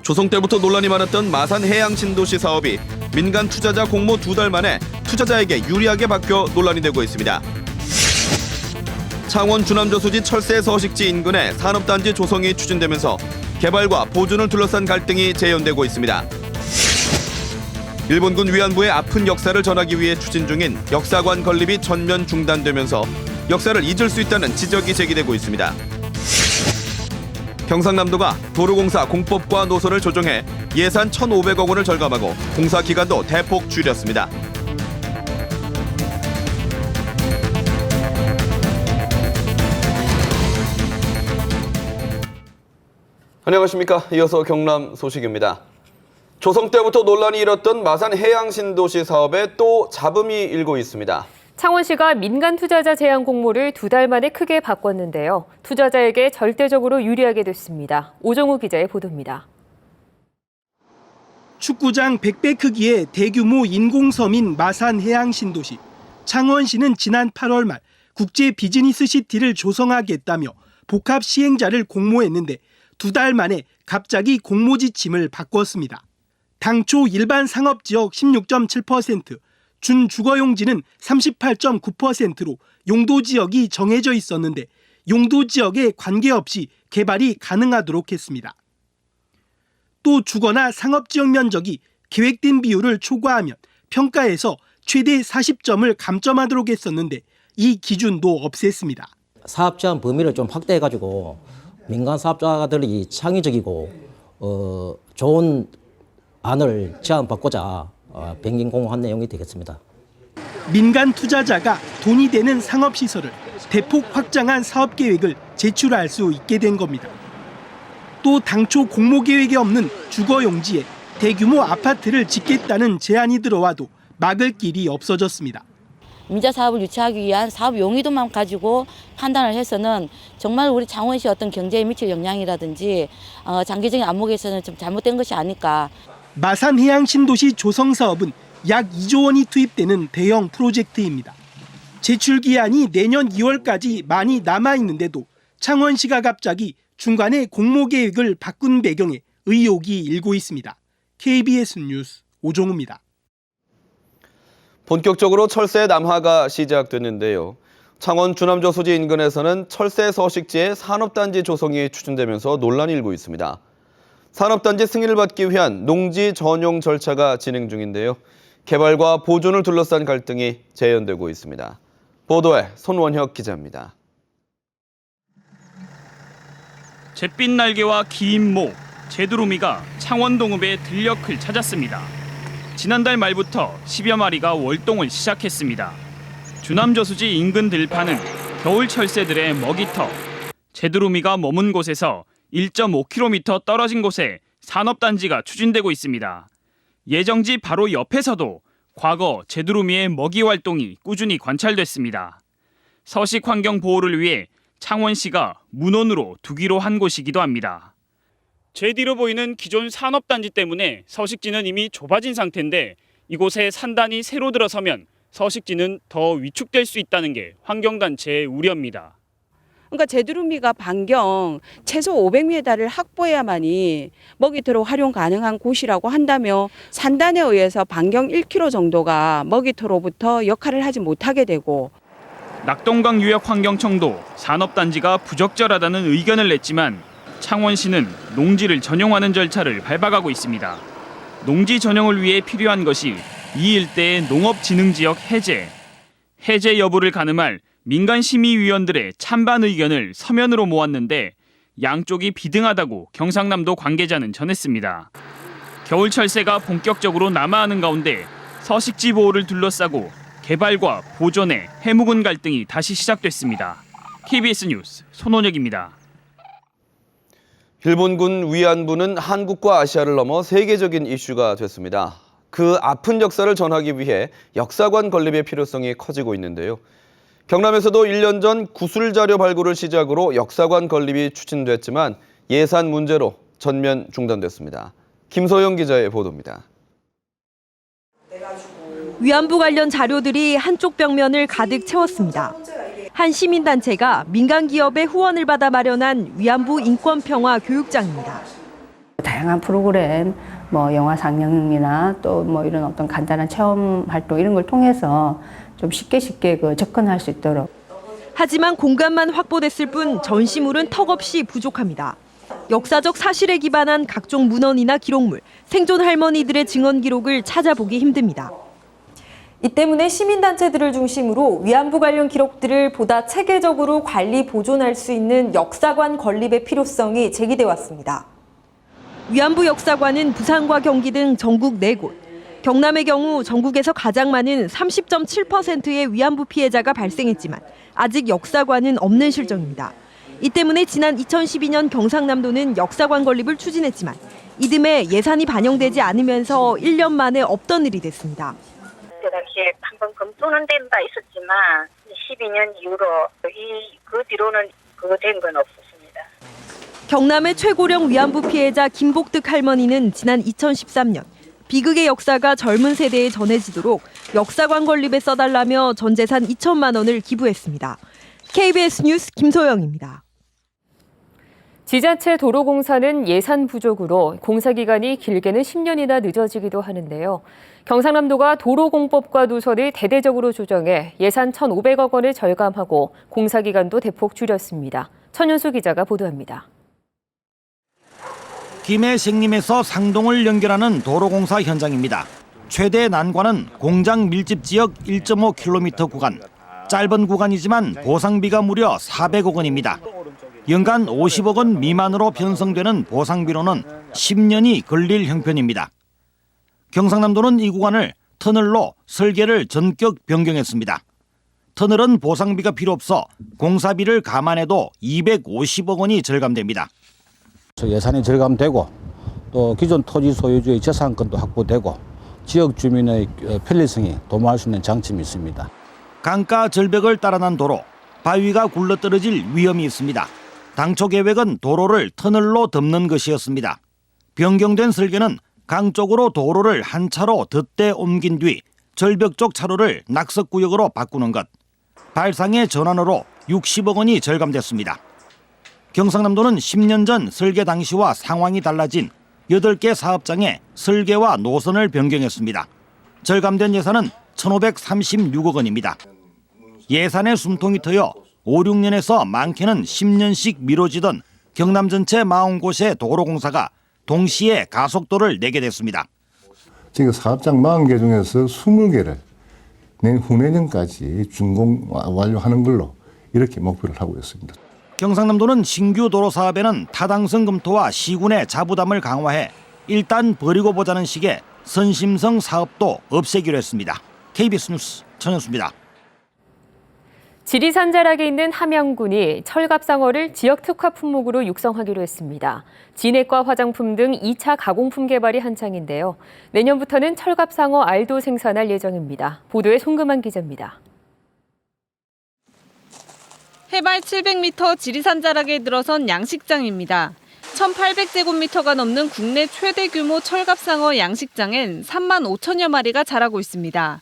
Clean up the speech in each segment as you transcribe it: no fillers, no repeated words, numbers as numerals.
조성 때부터 논란이 많았던 마산 해양신도시 사업이 민간 투자자 공모 2달 만에 투자자에게 유리하게 바뀌어 논란이 되고 있습니다. 창원 주남저수지 철새 서식지 인근에 산업단지 조성이 추진되면서 개발과 보존을 둘러싼 갈등이 재현되고 있습니다. 일본군 위안부의 아픈 역사를 전하기 위해 추진 중인 역사관 건립이 전면 중단되면서 역사를 잊을 수 있다는 지적이 제기되고 있습니다. 경상남도가 도로공사 공법과 노선을 조정해 예산 1,500억 원을 절감하고 공사 기간도 대폭 줄였습니다. 안녕하십니까. 이어서 경남 소식입니다. 조성 때부터 논란이 일었던 마산 해양신도시 사업에 또 잡음이 일고 있습니다. 창원시가 민간 투자자 제한 공모를 2달 만에 크게 바꿨는데요. 투자자에게 절대적으로 유리하게 됐습니다. 오정우 기자의 보도입니다. 축구장 100배 크기의 대규모 인공섬인 마산 해양신도시. 창원시는 지난 8월 말 국제 비즈니스 시티를 조성하겠다며 복합 시행자를 공모했는데 2달 만에 갑자기 공모 지침을 바꿨습니다. 당초 일반 상업지역 16.7%, 준주거용지는 38.9%로 용도지역이 정해져 있었는데 용도지역에 관계없이 개발이 가능하도록 했습니다. 또 주거나 상업지역 면적이 계획된 비율을 초과하면 평가에서 최대 40점을 감점하도록 했었는데 이 기준도 없앴습니다. 사업 제한 범위를 좀 확대해가지고 민간 사업자들이 창의적이고 좋은 안을 제안받고자 변경 공모한 내용이 되겠습니다. 민간 투자자가 돈이 되는 상업시설을 대폭 확장한 사업 계획을 제출할 수 있게 된 겁니다. 또 당초 공모 계획에 없는 주거용지에 대규모 아파트를 짓겠다는 제안이 들어와도 막을 길이 없어졌습니다. 민자 사업을 유치하기 위한 사업 용의도만 가지고 판단을 해서는 정말 우리 창원시 어떤 경제에 미칠 영향이라든지 장기적인 안목에서는 좀 잘못된 것이 아닐까. 마산 해양신도시 조성 사업은 약 2조 원이 투입되는 대형 프로젝트입니다. 제출 기한이 내년 2월까지 많이 남아 있는데도 창원시가 갑자기 중간에 공모 계획을 바꾼 배경에 의혹이 일고 있습니다. KBS 뉴스 오종우입니다. 본격적으로 철새 남하가 시작됐는데요. 창원 주남저수지 인근에서는 철새 서식지의 산업단지 조성이 추진되면서 논란이 일고 있습니다. 산업단지 승인을 받기 위한 농지 전용 절차가 진행 중인데요. 개발과 보존을 둘러싼 갈등이 재현되고 있습니다. 보도에 손원혁 기자입니다. 잿빛 날개와 긴 목, 제두루미가 창원 동읍의 들녘을 찾았습니다. 지난달 말부터 10여 마리가 월동을 시작했습니다. 주남저수지 인근 들판은 겨울 철새들의 먹이터. 제두루미가 머문 곳에서 1.5km 떨어진 곳에 산업단지가 추진되고 있습니다. 예정지 바로 옆에서도 과거 제두루미의 먹이 활동이 꾸준히 관찰됐습니다. 서식 환경 보호를 위해 창원시가 문헌으로 두기로 한 곳이기도 합니다. 제 뒤로 보이는 기존 산업단지 때문에 서식지는 이미 좁아진 상태인데 이곳에 산단이 새로 들어서면 서식지는 더 위축될 수 있다는 게 환경단체의 우려입니다. 그러니까 제두루미가 반경 최소 500m를 확보해야만이 먹이터로 활용 가능한 곳이라고 한다며 산단에 의해서 반경 1km 정도가 먹이터로부터 역할을 하지 못하게 되고 낙동강 유역환경청도 산업단지가 부적절하다는 의견을 냈지만 창원시는 농지를 전용하는 절차를 밟아가고 있습니다. 농지 전용을 위해 필요한 것이 이 일대의 농업진흥지역 해제 여부를 가늠할 민간심의위원들의 찬반 의견을 서면으로 모았는데 양쪽이 비등하다고 경상남도 관계자는 전했습니다. 겨울 철새가 본격적으로 남하하는 가운데 서식지 보호를 둘러싸고 개발과 보존의 해묵은 갈등이 다시 시작됐습니다. KBS 뉴스 손원혁입니다. 일본군 위안부는 한국과 아시아를 넘어 세계적인 이슈가 됐습니다. 그 아픈 역사를 전하기 위해 역사관 건립의 필요성이 커지고 있는데요. 경남에서도 1년 전 구술자료 발굴을 시작으로 역사관 건립이 추진됐지만 예산 문제로 전면 중단됐습니다. 김소영 기자의 보도입니다. 위안부 관련 자료들이 한쪽 벽면을 가득 채웠습니다. 한 시민단체가 민간 기업의 후원을 받아 마련한 위안부 인권평화 교육장입니다. 다양한 프로그램, 영화 상영이나 또 이런 어떤 간단한 체험 활동 이런 걸 통해서 좀 쉽게 접근할 수 있도록. 하지만 공간만 확보됐을 뿐 전시물은 턱없이 부족합니다. 역사적 사실에 기반한 각종 문헌이나 기록물, 생존 할머니들의 증언 기록을 찾아보기 힘듭니다. 이 때문에 시민단체들을 중심으로 위안부 관련 기록들을 보다 체계적으로 관리, 보존할 수 있는 역사관 건립의 필요성이 제기돼 왔습니다. 위안부 역사관은 부산과 경기 등 전국 4곳, 경남의 경우 전국에서 가장 많은 30.7%의 위안부 피해자가 발생했지만 아직 역사관은 없는 실정입니다. 이 때문에 지난 2012년 경상남도는 역사관 건립을 추진했지만 이듬해 예산이 반영되지 않으면서 1년 만에 없던 일이 됐습니다. 그 당시에 한번 검토는 된 바 있었지만 12년 이후로 그 뒤로는 된 건 없었습니다. 경남의 최고령 위안부 피해자 김복득 할머니는 지난 2013년 비극의 역사가 젊은 세대에 전해지도록 역사관 건립에 써달라며 전 재산 2천만 원을 기부했습니다. KBS 뉴스 김소영입니다. 지자체 도로공사는 예산 부족으로 공사 기간이 길게는 10년이나 늦어지기도 하는데요. 경상남도가 도로공법과 노선을 대대적으로 조정해 예산 1,500억 원을 절감하고 공사 기간도 대폭 줄였습니다. 천윤수 기자가 보도합니다. 김해 생림에서 상동을 연결하는 도로공사 현장입니다. 최대 난관은 공장 밀집 지역 1.5km 구간. 짧은 구간이지만 보상비가 무려 400억 원입니다. 연간 50억 원 미만으로 편성되는 보상비로는 10년이 걸릴 형편입니다. 경상남도는 이 구간을 터널로 설계를 전격 변경했습니다. 터널은 보상비가 필요 없어 공사비를 감안해도 250억 원이 절감됩니다. 예산이 절감되고 또 기존 토지 소유주의 재산권도 확보되고 지역 주민의 편리성이 도모할 수 있는 장점이 있습니다. 강가 절벽을 따라 난 도로, 바위가 굴러떨어질 위험이 있습니다. 당초 계획은 도로를 터널로 덮는 것이었습니다. 변경된 설계는 강 쪽으로 도로를 한 차로 덧대 옮긴 뒤 절벽 쪽 차로를 낙석구역으로 바꾸는 것. 발상의 전환으로 60억 원이 절감됐습니다. 경상남도는 10년 전 설계 당시와 상황이 달라진 8개 사업장의 설계와 노선을 변경했습니다. 절감된 예산은 1,536억 원입니다. 예산의 숨통이 트여 5, 6년에서 많게는 10년씩 미뤄지던 경남 전체 40곳의 도로공사가 동시에 가속도를 내게 됐습니다. 지금 사업장 40개 중에서 20개를 후내년까지 준공 완료하는 걸로 이렇게 목표를 하고 있습니다. 경상남도는 신규 도로 사업에는 타당성 검토와 시군의 자부담을 강화해 일단 버리고 보자는 식의 선심성 사업도 없애기로 했습니다. KBS 뉴스 전현수입니다. 지리산 자락에 있는 함양군이 철갑상어를 지역 특화 품목으로 육성하기로 했습니다. 진액과 화장품 등 2차 가공품 개발이 한창인데요. 내년부터는 철갑상어 알도 생산할 예정입니다. 보도에 송금한 기자입니다. 해발 700m 지리산 자락에 들어선 양식장입니다. 1,800제곱미터가 넘는 국내 최대 규모 철갑상어 양식장엔 3만 5천여 마리가 자라고 있습니다.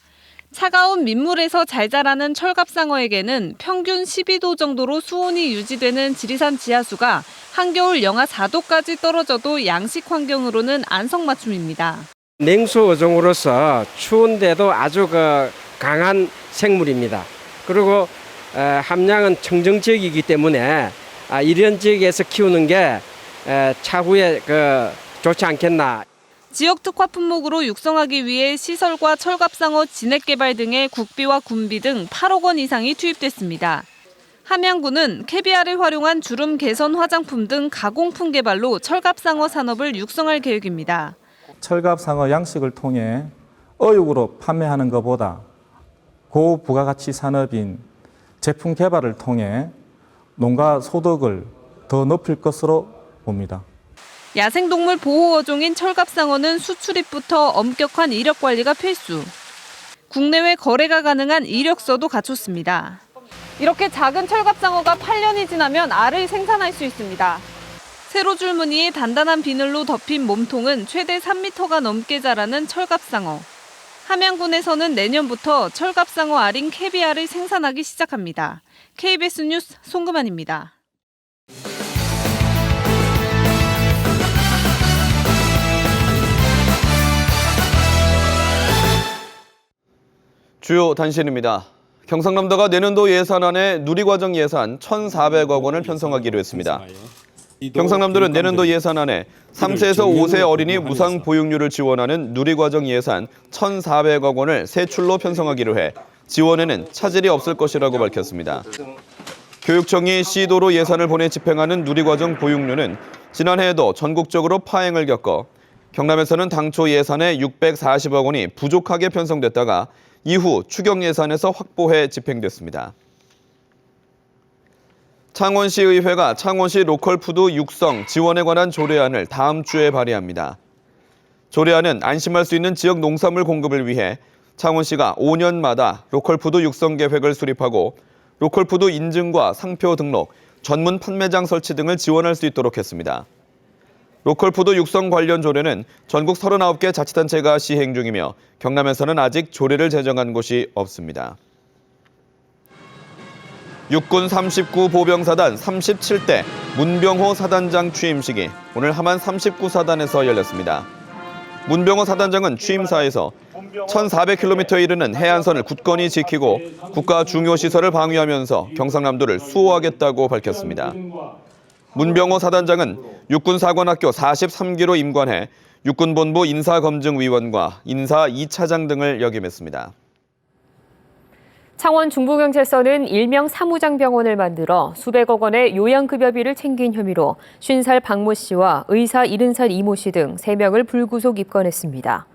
차가운 민물에서 잘 자라는 철갑상어에게는 평균 12도 정도로 수온이 유지되는 지리산 지하수가 한겨울 영하 4도까지 떨어져도 양식 환경으로는 안성맞춤입니다. 냉수 어종으로서 추운데도 아주 강한 생물입니다. 그리고 함양은 청정 지역이기 때문에 이런 지역에서 키우는 게 차후에 좋지 않겠나. 지역 특화 품목으로 육성하기 위해 시설과 철갑상어 진액 개발 등의 국비와 군비 등 8억 원 이상이 투입됐습니다. 함양군은 캐비아를 활용한 주름 개선 화장품 등 가공품 개발로 철갑상어 산업을 육성할 계획입니다. 철갑상어 양식을 통해 어육으로 판매하는 것보다 고부가가치 산업인 제품 개발을 통해 농가 소득을 더 높일 것으로 봅니다. 야생동물 보호어종인 철갑상어는 수출입부터 엄격한 이력 관리가 필수. 국내외 거래가 가능한 이력서도 갖췄습니다. 이렇게 작은 철갑상어가 8년이 지나면 알을 생산할 수 있습니다. 세로 줄무늬에 단단한 비늘로 덮인 몸통은 최대 3m가 넘게 자라는 철갑상어. 함양군에서는 내년부터 철갑상어 알인 캐비아를 생산하기 시작합니다. KBS 뉴스 송금환입니다. 주요 단신입니다. 경상남도가 내년도 예산안에 누리과정 예산 1,400억 원을 편성하기로 했습니다. 경상남도는 내년도 예산안에 3세에서 5세 어린이 무상 보육료를 지원하는 누리과정 예산 1,400억 원을 새 출로 편성하기로 해 지원에는 차질이 없을 것이라고 밝혔습니다. 교육청이 시도로 예산을 보내 집행하는 누리과정 보육료는 지난해에도 전국적으로 파행을 겪어 경남에서는 당초 예산에 640억 원이 부족하게 편성됐다가 이후 추경 예산에서 확보해 집행됐습니다. 창원시의회가 창원시 로컬푸드 육성 지원에 관한 조례안을 다음 주에 발의합니다. 조례안은 안심할 수 있는 지역 농산물 공급을 위해 창원시가 5년마다 로컬푸드 육성 계획을 수립하고 로컬푸드 인증과 상표 등록, 전문 판매장 설치 등을 지원할 수 있도록 했습니다. 로컬푸드 육성 관련 조례는 전국 39개 자치단체가 시행 중이며 경남에서는 아직 조례를 제정한 곳이 없습니다. 육군 39 보병사단 37대 문병호 사단장 취임식이 오늘 함안 39사단에서 열렸습니다. 문병호 사단장은 취임사에서 1,400km에 이르는 해안선을 굳건히 지키고 국가 중요 시설을 방위하면서 경상남도를 수호하겠다고 밝혔습니다. 문병호 사단장은 육군사관학교 43기로 임관해 육군본부 인사검증위원과 인사 2차장 등을 역임했습니다. 창원 중부경찰서는 일명 사무장병원을 만들어 수백억 원의 요양급여비를 챙긴 혐의로 50살 박모 씨와 의사 70살 이모 씨 등 3명을 불구속 입건했습니다.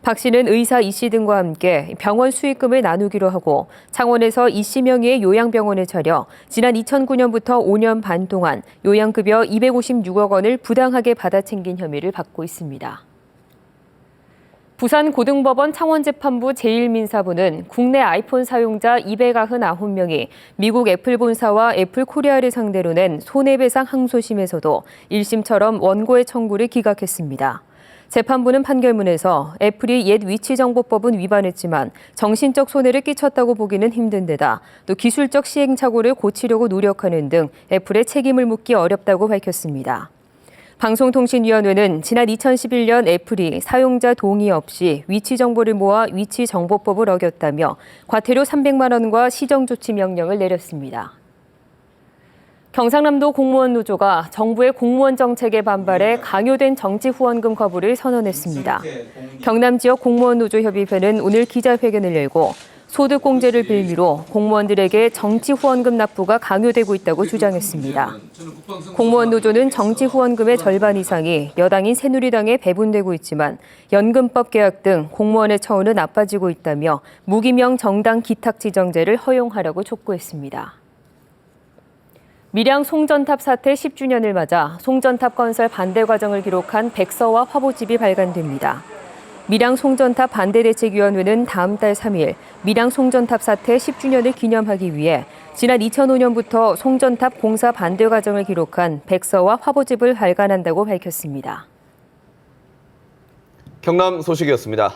박 씨는 의사 이 씨 등과 함께 병원 수익금을 나누기로 하고 창원에서 이 씨 명의의 요양병원을 차려 지난 2009년부터 5년 반 동안 요양급여 256억 원을 부당하게 받아 챙긴 혐의를 받고 있습니다. 부산고등법원 창원재판부 제1민사부는 국내 아이폰 사용자 299명이 미국 애플 본사와 애플 코리아를 상대로 낸 손해배상 항소심에서도 1심처럼 원고의 청구를 기각했습니다. 재판부는 판결문에서 애플이 옛 위치정보법은 위반했지만 정신적 손해를 끼쳤다고 보기는 힘든 데다 또 기술적 시행착오를 고치려고 노력하는 등 애플의 책임을 묻기 어렵다고 밝혔습니다. 방송통신위원회는 지난 2011년 애플이 사용자 동의 없이 위치 정보를 모아 위치정보법을 어겼다며 과태료 300만 원과 시정조치 명령을 내렸습니다. 경상남도 공무원 노조가 정부의 공무원 정책에 반발해 강요된 정치 후원금 거부를 선언했습니다. 경남 지역 공무원 노조 협의회는 오늘 기자회견을 열고 소득공제를 빌미로 공무원들에게 정치 후원금 납부가 강요되고 있다고 주장했습니다. 공무원 노조는 정치 후원금의 절반 이상이 여당인 새누리당에 배분되고 있지만 연금법 개혁 등 공무원의 처우는 나빠지고 있다며 무기명 정당 기탁 지정제를 허용하라고 촉구했습니다. 밀양 송전탑 사태 10주년을 맞아 송전탑 건설 반대 과정을 기록한 백서와 화보집이 발간됩니다. 밀양 송전탑 반대대책위원회는 다음 달 3일 밀양 송전탑 사태 10주년을 기념하기 위해 지난 2005년부터 송전탑 공사 반대 과정을 기록한 백서와 화보집을 발간한다고 밝혔습니다. 경남 소식이었습니다.